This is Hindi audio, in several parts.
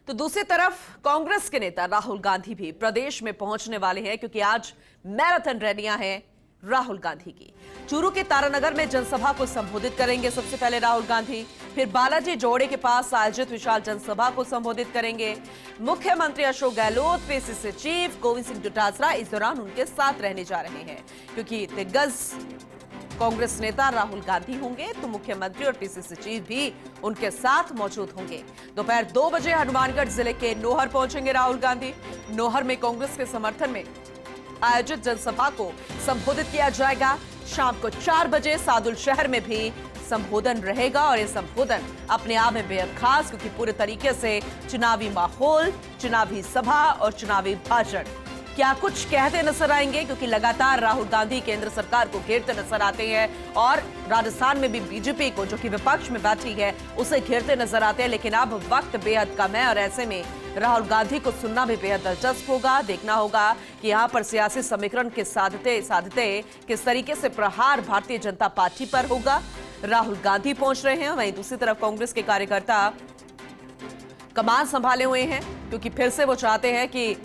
तो दूसरी तरफ कांग्रेस के नेता राहुल गांधी भी प्रदेश में पहुंचने वाले हैं, क्योंकि आज मैराथन रैलियां हैं राहुल गांधी की। चूरू के तारानगर में जनसभा को संबोधित करेंगे सबसे पहले राहुल गांधी, फिर बालाजी जोड़े के पास आयोजित विशाल जनसभा को संबोधित करेंगे। मुख्यमंत्री अशोक गहलोत, पीसीसी चीफ गोविंद सिंह डोटासरा इस दौरान उनके साथ रहने जा रहे हैं, क्योंकि दिग्गज कांग्रेस नेता राहुल गांधी होंगे तो मुख्यमंत्री और पीसीसी चीफ भी उनके साथ मौजूद होंगे। दोपहर 2 बजे हनुमानगढ़ जिले के नोहर पहुंचेंगे राहुल गांधी। नोहर में कांग्रेस के समर्थन में आयोजित जनसभा को संबोधित किया जाएगा। शाम को 4 बजे सादुल शहर में भी संबोधन रहेगा और यह संबोधन अपने आप में बेहद खास, क्योंकि पूरे तरीके से चुनावी माहौल, चुनावी सभा और चुनावी भाषण क्या कुछ कहते नजर आएंगे, क्योंकि लगातार राहुल गांधी केंद्र सरकार को घेरते नजर आते हैं और राजस्थान में भी बीजेपी को, जो कि विपक्ष में बैठी है, उसे घेरते नजर आते हैं। लेकिन अब वक्त बेहद कम है और ऐसे में राहुल गांधी को सुनना भी बेहद दिलचस्प होगा। देखना होगा कि यहाँ पर सियासी समीकरण के साधते किस तरीके से प्रहार भारतीय जनता पार्टी पर होगा। राहुल गांधी पहुंच रहे हैं, वहीं दूसरी तरफ कांग्रेस के कार्यकर्ता कमान संभाले हुए हैं, क्योंकि फिर से वो चाहते हैं कि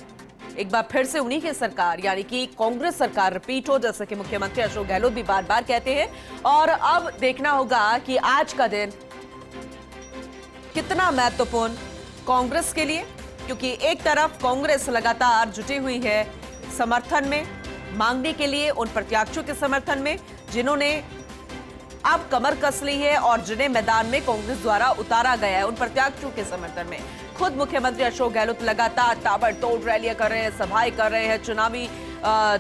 एक बार फिर से उन्हीं की सरकार यानी कि कांग्रेस सरकार रिपीट हो, जैसे कि मुख्यमंत्री अशोक गहलोत भी बार बार कहते हैं। और अब देखना होगा कि आज का दिन कितना महत्वपूर्ण कांग्रेस के लिए, क्योंकि एक तरफ कांग्रेस लगातार जुटी हुई है समर्थन में, मांगने के लिए उन प्रत्याशियों के समर्थन में जिन्होंने अब कमर कस ली है और जिन्हें मैदान में कांग्रेस द्वारा उतारा गया है, उन प्रत्याशियों के समर्थन में खुद मुख्यमंत्री अशोक गहलोत लगातार ताबड़तोड़ रैलियां कर रहे हैं, सभाएं कर रहे हैं, चुनावी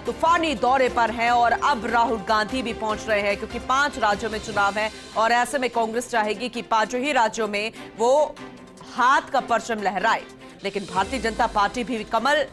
तूफानी दौरे पर हैं और अब राहुल गांधी भी पहुंच रहे हैं, क्योंकि 5 राज्यों में चुनाव है और ऐसे में कांग्रेस चाहेगी कि 5 ही राज्यों में वो हाथ का परचम लहराए। लेकिन भारतीय जनता पार्टी भी कमल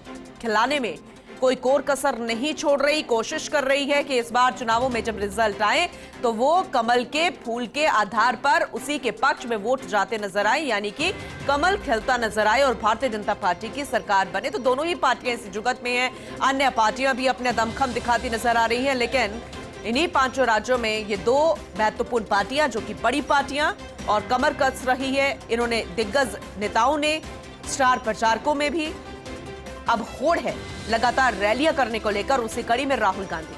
खिलाने में कोई कोर कसर नहीं छोड़ रही, कोशिश कर रही है कि इस बार चुनावों में जब रिजल्ट आए तो वो कमल के फूल के आधार पर उसी के पक्ष में वोट जाते नजर आए, यानी कि कमल खिलता नजर आए और भारतीय जनता पार्टी की सरकार बने। तो दोनों ही पार्टियां इस जुगत में हैं, अन्य पार्टियां भी अपने दमखम दिखाती नजर आ रही हैं, लेकिन इन्हीं 5 राज्यों में ये 2 महत्वपूर्ण पार्टियां, जो कि बड़ी पार्टियां और कमर कस रही है, इन्होंने दिग्गज नेताओं ने, स्टार प्रचारकों में भी अब होड़ है लगातार रैलियां करने को लेकर। उसी कड़ी में राहुल गांधी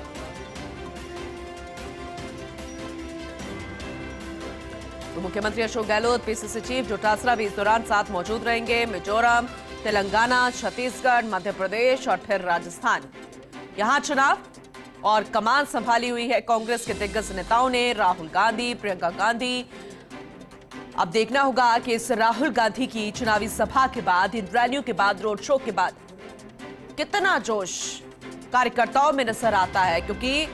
तो मुख्यमंत्री अशोक गहलोत, पीसीसी चीफ डोटासरा भी इस दौरान साथ मौजूद रहेंगे। मिजोरम, तेलंगाना, छत्तीसगढ़, मध्य प्रदेश और फिर राजस्थान, यहां चुनाव और कमान संभाली हुई है कांग्रेस के दिग्गज नेताओं ने, राहुल गांधी, प्रियंका गांधी। अब देखना होगा कि इस राहुल गांधी की चुनावी सभा के बाद, इन रैलियों के बाद, रोड शो के बाद कितना जोश कार्यकर्ताओं में नजर आता है, क्योंकि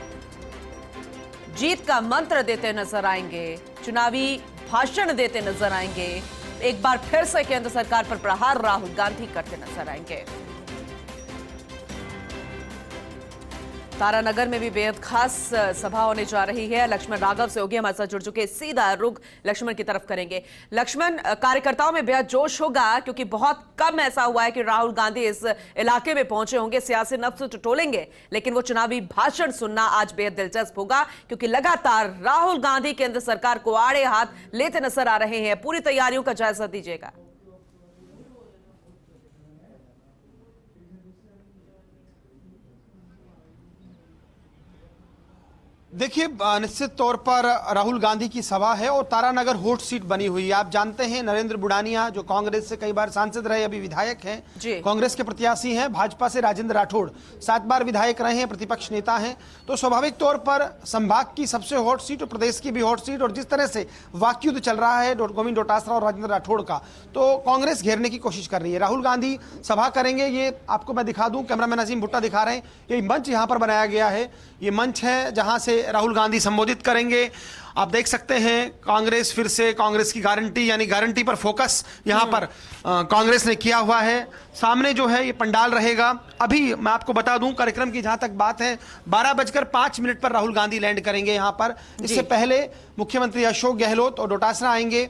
जीत का मंत्र देते नजर आएंगे, चुनावी भाषण देते नजर आएंगे, एक बार फिर से केंद्र सरकार पर प्रहार राहुल गांधी करते नजर आएंगे। तारानगर में भी बेहद खास सभा होने जा रही है। लक्ष्मण राघव सहयोगी हमारे साथ जुड़ चुके, सीधा रुख लक्ष्मण की तरफ करेंगे। लक्ष्मण, कार्यकर्ताओं में बेहद जोश होगा, क्योंकि बहुत कम ऐसा हुआ है कि राहुल गांधी इस इलाके में पहुंचे होंगे, सियासी नफ्स टटोलेंगे, लेकिन वो चुनावी भाषण सुनना आज बेहद दिलचस्प होगा, क्योंकि लगातार राहुल गांधी केंद्र सरकार को आड़े हाथ लेते नजर आ रहे हैं। पूरी तैयारियों का जायजा दीजिएगा। देखिए, निश्चित तौर पर राहुल गांधी की सभा है और तारानगर हॉट सीट बनी हुई है। आप जानते हैं नरेंद्र बुडानिया, जो कांग्रेस से कई बार सांसद रहे, अभी विधायक हैं, कांग्रेस के प्रत्याशी हैं। भाजपा से राजेंद्र राठौड़ 7 बार विधायक रहे हैं, प्रतिपक्ष नेता हैं। तो स्वाभाविक तौर पर संभाग की सबसे हॉट सीट और प्रदेश की भी हॉट सीट, और जिस तरह से वाकयुद्ध चल रहा है गोविंद डोटासरा और राजेंद्र राठौड़ का, तो कांग्रेस घेरने की कोशिश कर रही है। राहुल गांधी सभा करेंगे, ये आपको मैं दिखा दूं, कैमरामैन अजीम भुट्टा दिखा रहे हैं। ये मंच यहाँ पर बनाया गया है, ये मंच है जहां से राहुल गांधी संबोधित करेंगे। आप देख सकते हैं कांग्रेस, फिर से कांग्रेस की गारंटी, यानी गारंटी पर फोकस यहां पर कांग्रेस ने किया हुआ है। सामने जो है ये पंडाल रहेगा। अभी मैं आपको बता दूं, कार्यक्रम की जहां तक बात है, 12:05 पर राहुल गांधी लैंड करेंगे यहां पर। इससे पहले मुख्यमंत्री अशोक गहलोत और डोटासरा आएंगे।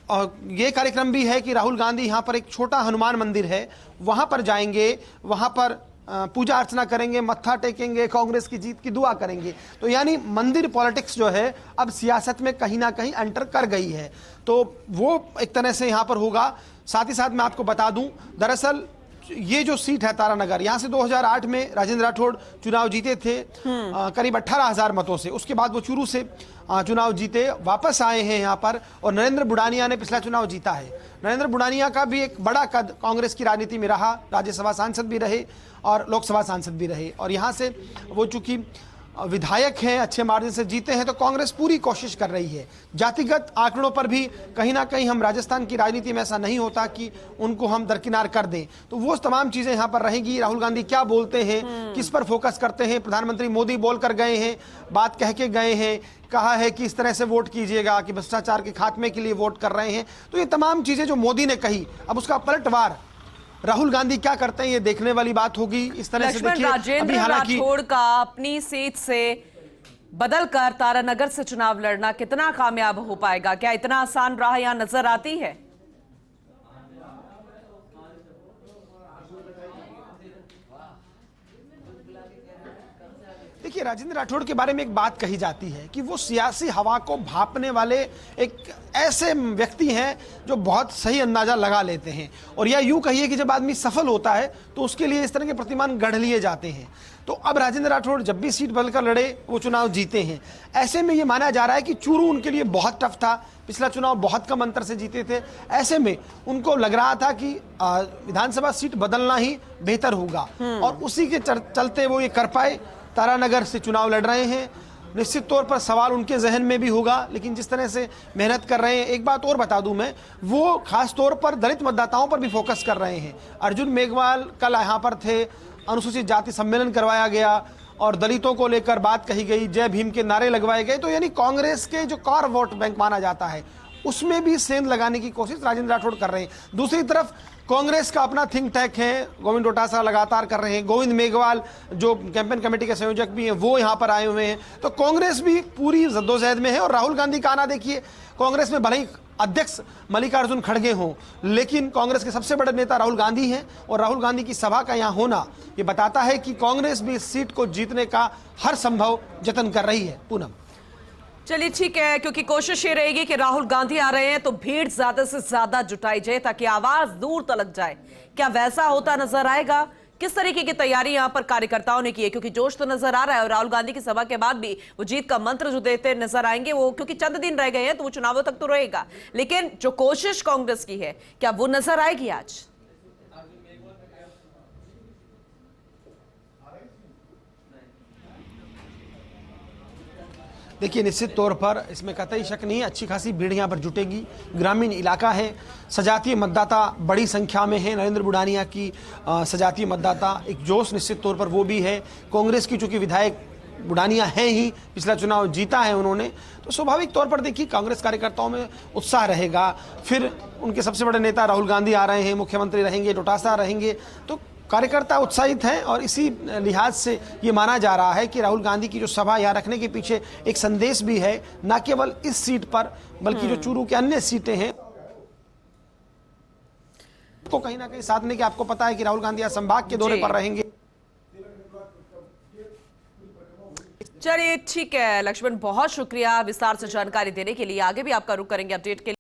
और ये कार्यक्रम भी है कि राहुल गांधी यहां पर एक छोटा हनुमान मंदिर है, वहां पर जाएंगे, वहां पर पूजा अर्चना करेंगे, मत्था टेकेंगे, कांग्रेस की जीत की दुआ करेंगे। तो यानी मंदिर पॉलिटिक्स जो है अब सियासत में कहीं ना कहीं एंटर कर गई है, तो वो एक तरह से यहाँ पर होगा। साथ ही साथ मैं आपको बता दूं, दरअसल ये जो सीट है तारानगर, यहाँ से 2008 में राजेंद्र राठौड़ चुनाव जीते थे करीब 18,000 मतों से। उसके बाद वो चूरू से चुनाव जीते, वापस आए हैं यहाँ पर, और नरेंद्र बुडानिया ने पिछला चुनाव जीता है। नरेंद्र बुडानिया का भी एक बड़ा कद कांग्रेस की राजनीति में रहा, राज्यसभा सांसद भी रहे और लोकसभा सांसद भी रहे, और यहाँ से वो चूंकि विधायक हैं, अच्छे मार्जिन से जीते हैं, तो कांग्रेस पूरी कोशिश कर रही है। जातिगत आंकड़ों पर भी कहीं ना कहीं, हम राजस्थान की राजनीति में ऐसा नहीं होता कि उनको हम दरकिनार कर दें, तो वो तमाम चीजें यहाँ पर रहेंगी। राहुल गांधी क्या बोलते हैं, किस पर फोकस करते हैं, प्रधानमंत्री मोदी बोल कर गए हैं, बात कह के गए हैं, कहा है कि इस तरह से वोट कीजिएगा, कि भ्रष्टाचार के खात्मे के लिए वोट कर रहे हैं। तो ये तमाम चीजें जो मोदी ने कही, अब उसका पलटवार राहुल गांधी क्या करते हैं, ये देखने वाली बात होगी। इस तरह से देखिए, राजेंद्र राठौड़ का अपनी सीट से बदलकर तारानगर से चुनाव लड़ना कितना कामयाब हो पाएगा, क्या इतना आसान राह यहां नजर आती है? देखिए, राजेंद्र राठौड़ के बारे में एक बात कही जाती है कि वो सियासी हवा को भांपने वाले एक ऐसे व्यक्ति हैं जो बहुत सही अंदाजा लगा लेते हैं, और या यूं कहिए कि जब आदमी सफल होता है तो उसके लिए इस तरह के प्रतिमान गढ़ लिए जाते हैं। तो अब राजेंद्र राठौड़ जब भी सीट बदलकर लड़े वो चुनाव जीते हैं। ऐसे में ये माना जा रहा है कि चूरू उनके लिए बहुत टफ था, पिछला चुनाव बहुत कम अंतर से जीते थे। ऐसे में उनको लग रहा था कि विधानसभा सीट बदलना ही बेहतर होगा, और उसी के चलते वो ये कर पाए, तारानगर से चुनाव लड़ रहे हैं। निश्चित तौर पर सवाल उनके जहन में भी होगा, लेकिन जिस तरह से मेहनत कर रहे हैं, एक बात और बता दूं मैं, वो खास तौर पर दलित मतदाताओं पर भी फोकस कर रहे हैं। अर्जुन मेघवाल कल यहाँ पर थे, अनुसूचित जाति सम्मेलन करवाया गया और दलितों को लेकर बात कही गई, जय भीम के नारे लगवाए गए। तो यानी कांग्रेस के जो कोर वोट बैंक माना जाता है उसमें भी सेंध लगाने की कोशिश राजेंद्र राठौड़ कर रहे हैं। दूसरी तरफ कांग्रेस का अपना थिंक टैंक है, गोविंद डोटासरा लगातार कर रहे हैं, गोविंद मेघवाल जो कैंपेन कमेटी के संयोजक भी हैं वो यहाँ पर आए हुए हैं। तो कांग्रेस भी पूरी जद्दोजहद में है, और राहुल गांधी का आना देखिए, कांग्रेस में भले ही अध्यक्ष मल्लिकार्जुन खड़गे हों, लेकिन कांग्रेस के सबसे बड़े नेता राहुल गांधी हैं, और राहुल गांधी की सभा का यहाँ होना ये बताता है कि कांग्रेस भी इस सीट को जीतने का हर संभव जतन कर रही है। पूनम, चलिए ठीक है, क्योंकि कोशिश ये रहेगी कि राहुल गांधी आ रहे हैं तो भीड़ ज्यादा से ज्यादा जुटाई जाए ताकि आवाज दूर तलक जाए। क्या वैसा होता नजर आएगा? किस तरीके की तैयारी यहां पर कार्यकर्ताओं ने की है? क्योंकि जोश तो नजर आ रहा है, और राहुल गांधी की सभा के बाद भी वो जीत का मंत्र जो देते नजर आएंगे, वो क्योंकि चंद दिन रह गए हैं तो वो चुनावों तक तो रहेगा, लेकिन जो कोशिश कांग्रेस की है क्या वो नजर आएगी आज? देखिए, निश्चित तौर पर इसमें कतई शक नहीं है, अच्छी खासी भीड़ यहाँ पर जुटेगी। ग्रामीण इलाका है, सजातीय मतदाता बड़ी संख्या में है। नरेंद्र बुडानिया की सजातीय मतदाता एक जोश निश्चित तौर पर वो भी है। कांग्रेस की चूंकि विधायक बुडानिया है ही, पिछला चुनाव जीता है उन्होंने, तो स्वाभाविक तौर पर देखिए कांग्रेस कार्यकर्ताओं में उत्साह रहेगा। फिर उनके सबसे बड़े नेता राहुल गांधी आ रहे हैं, मुख्यमंत्री रहेंगे, डोटासरा रहेंगे, तो कार्यकर्ता उत्साहित हैं, और इसी लिहाज से ये माना जा रहा है कि राहुल गांधी की जो सभा यहाँ रखने के पीछे एक संदेश भी है, न केवल इस सीट पर बल्कि जो चूरू के अन्य सीटें हैं को कहीं ना कहीं साधने के। आपको पता है कि राहुल गांधी आज संभाग के दौरे पर रहेंगे। चलिए ठीक है लक्ष्मण, बहुत शुक्रिया विस्तार से जानकारी देने के लिए। आगे भी आपका रुख करेंगे अपडेट के लिए।